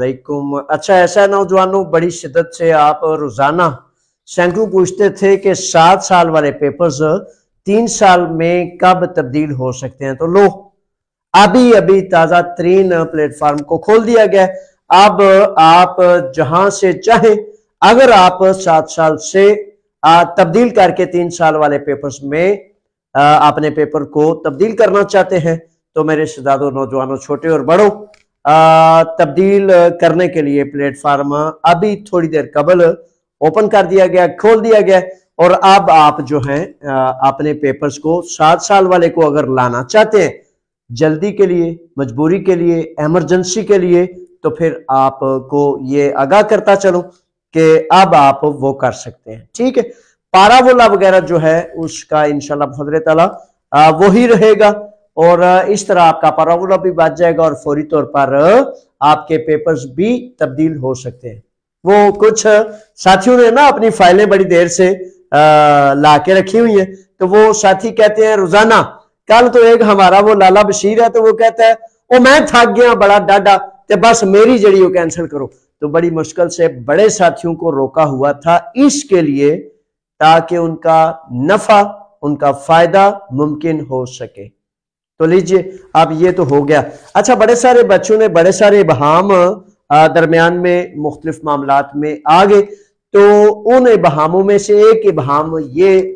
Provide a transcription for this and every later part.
अस्सलामुअलैकुम। अच्छा, ऐसा है नौजवानों, बड़ी शिद्दत से आप रोजाना सैकड़ों पूछते थे कि 7 साल वाले पेपर्स 3 साल में कब तब्दील हो सकते हैं। तो लो, अभी अभी ताजा तरीन प्लेटफॉर्म को खोल दिया गया। अब आप जहां से चाहे, अगर आप 7 साल से तब्दील करके 3 साल वाले पेपर्स में अपने पेपर को तब्दील करना चाहते हैं, तो मेरे रिश्तेदारों, नौजवानों, छोटे और बड़ों, तब्दील करने के लिए प्लेटफॉर्म अभी थोड़ी देर कबल ओपन कर दिया गया, खोल दिया गया। और अब आप जो हैं अपने पेपर्स को 7 साल वाले को अगर लाना चाहते हैं, जल्दी के लिए, मजबूरी के लिए, इमरजेंसी के लिए, तो फिर आपको ये आगाह करता चलो कि अब आप वो कर सकते हैं। ठीक है, पारावोला वगैरह जो है उसका इंशाल्लाह बफज़्ल ताला वही रहेगा और इस तरह आपका पारावोला भी बच जाएगा और फौरी तौर पर आपके पेपर्स भी तब्दील हो सकते हैं। वो कुछ साथियों ने ना अपनी फाइलें बड़ी देर से ला के रखी हुई हैं, तो वो साथी कहते हैं रोजाना, कल तो एक हमारा वो लाला बशीर है, तो वो कहता है ओ मैं थक गया बड़ा डाडा, तो बस मेरी जड़ी वो कैंसिल करो। तो बड़ी मुश्किल से बड़े साथियों को रोका हुआ था इसके लिए, ताकि उनका नफा, उनका फायदा मुमकिन हो सके। तो लीजिए, अब ये तो हो गया। अच्छा, बड़े सारे बच्चों ने बड़े सारे इबहाम दरमियान में मुख्तलिफ मामलात में आ गए, तो उन इबहामों में से एक इबहाम ये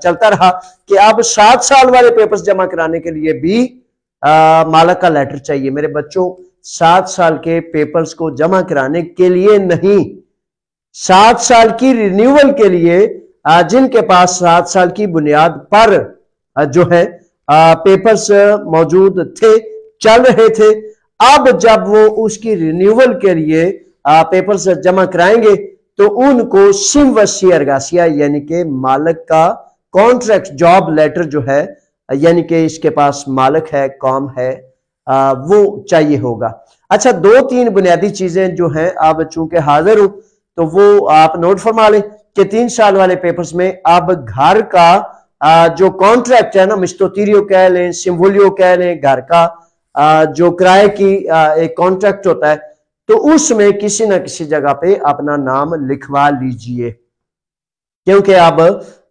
चलता रहा कि अब 7 साल वाले पेपर्स जमा कराने के लिए भी मालक का लेटर चाहिए। मेरे बच्चों, 7 साल के पेपर्स को जमा कराने के लिए नहीं, 7 साल की रिन्यूअल के लिए, जिनके पास 7 साल की बुनियाद पर जो है पेपर्स मौजूद थे, चल रहे थे, अब जब वो उसकी रिन्यूअल के लिए पेपर्स जमा कराएंगे, तो उनको सिम वसी अरगासिया यानी कि मालिक का कॉन्ट्रैक्ट जॉब लेटर जो है, यानी कि इसके पास मालिक है, कौम है, वो चाहिए होगा। अच्छा, 2-3 बुनियादी चीजें जो हैं, अब चूंकि हाजिर हो तो वो आप नोट फरमा लें कि 3 साल वाले पेपर्स में अब घर का जो कॉन्ट्रैक्ट है ना, मिस्तोतीरियो कह लें, सिम्बोलियो कह लें, घर का जो किराए की एक कॉन्ट्रैक्ट होता है, तो उसमें किसी ना किसी जगह पे अपना नाम लिखवा लीजिए, क्योंकि अब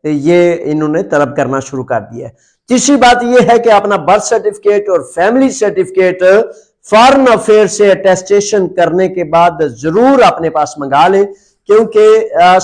ये इन्होंने तलब करना शुरू कर दिया है। तीसरी बात यह है कि अपना बर्थ सर्टिफिकेट और फैमिली सर्टिफिकेट फॉरेन अफेयर से अटेस्टेशन करने के बाद जरूर अपने पास मंगा लें, क्योंकि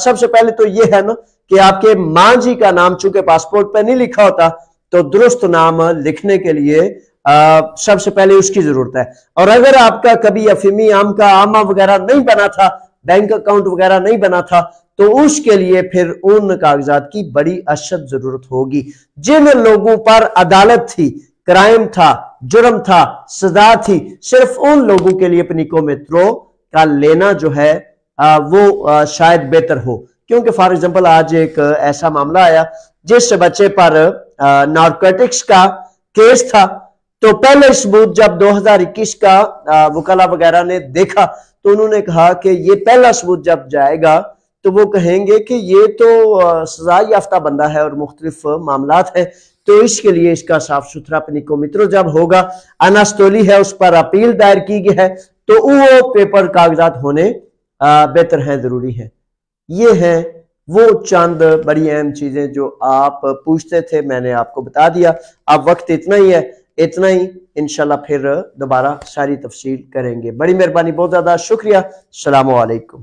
सबसे पहले तो यह है ना कि आपके मां जी का नाम चूंकि पासपोर्ट पर नहीं लिखा होता, तो दुरुस्त नाम लिखने के लिए सबसे पहले उसकी जरूरत है। और अगर आपका कभी अफीमी आम का आमा वगैरह नहीं बना था, बैंक अकाउंट वगैरह नहीं बना था, तो उसके लिए फिर उन कागजात की बड़ी अशद जरूरत होगी। जिन लोगों पर अदालत थी, क्राइम था, जुर्म था, सजा थी, सिर्फ उन लोगों के लिए अपनिको मित्रों का लेना जो है वो शायद बेहतर हो। क्योंकि फॉर एग्जांपल आज एक ऐसा मामला आया जिस बच्चे पर नारकोटिक्स का केस था, तो पहले सबूत जब 2021 का वकाला वगैरह ने देखा, तो उन्होंने कहा कि ये पहला सबूत जब जाएगा तो वो कहेंगे कि ये तो सजा याफ्ता बंदा है और मुख्तलिफ मामलात है, तो इसके लिए इसका साफ सुथरा अपनिको मित्रों जब होगा, अनास्तोली है, उस पर अपील दायर की गई है, तो वो पेपर कागजात होने बेहतर हैं, जरूरी है। ये है वो चंद बड़ी अहम चीजें जो आप पूछते थे, मैंने आपको बता दिया। अब वक्त इतना ही है, इतना ही, इंशाल्लाह फिर दोबारा सारी तफसील करेंगे। बड़ी मेहरबानी, बहुत ज्यादा शुक्रिया। अस्सलामु अलैकुम।